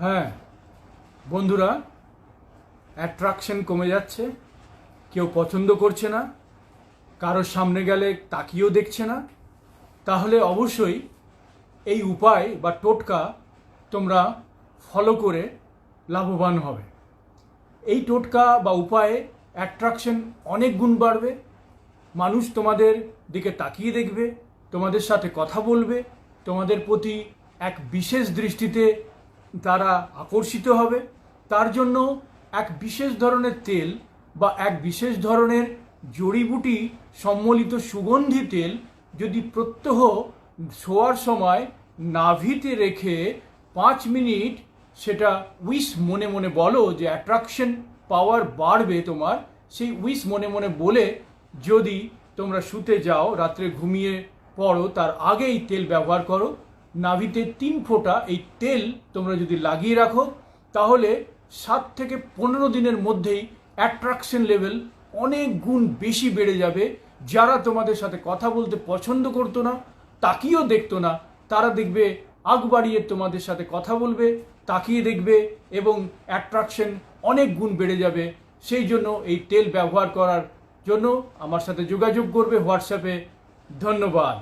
হ্যাঁ বন্ধুরা, অ্যাট্রাকশন কমে যাচ্ছে, কেউ পছন্দ করছে না, কারোর সামনে গেলে তাকিয়েও দেখছে না। তাহলে অবশ্যই এই উপায় বা টোটকা তোমরা ফলো করে লাভবান হবে। এই টোটকা বা উপায়ে অ্যাট্রাকশন অনেক গুণ বাড়বে। মানুষ তোমাদের দিকে তাকিয়ে দেখবে, তোমাদের সাথে কথা বলবে, তোমাদের প্রতি এক বিশেষ দৃষ্টিতে তারা আকর্ষিত হবে। তার জন্য এক বিশেষ ধরনের তেল বা এক বিশেষ ধরনের জড়িবুটি সম্বলিত সুগন্ধি তেল যদি প্রত্যহ শোয়ার সময় নাভিতে রেখে 5 মিনিট সেটা উইশ মনে মনে বলো যে অ্যাট্রাকশন পাওয়ার বাড়বে তোমার, সেই উইশ মনে মনে বলে যদি তোমরা শুতে যাও, রাত্রে ঘুমিয়ে পড়ো, তার আগেই তেল ব্যবহার করো। নাভিতে 3 ফোঁটা এই তেল তোমরা যদি লাগিয়ে রাখো, তাহলে 7 থেকে 15 দিনের মধ্যেই অ্যাট্রাকশন লেভেল অনেক গুণ বেশি বেড়ে যাবে। যারা তোমাদের সাথে কথা বলতে পছন্দ করতো না, তাকিয়েও দেখতো না, তারা দেখবে আগ বাড়িয়ে তোমাদের সাথে কথা বলবে, তাকিয়ে দেখবে, এবং অ্যাট্রাকশন অনেক গুণ বেড়ে যাবে। সেই জন্য এই তেল ব্যবহার করার জন্য আমার সাথে যোগাযোগ করবে হোয়াটসঅ্যাপে। ধন্যবাদ।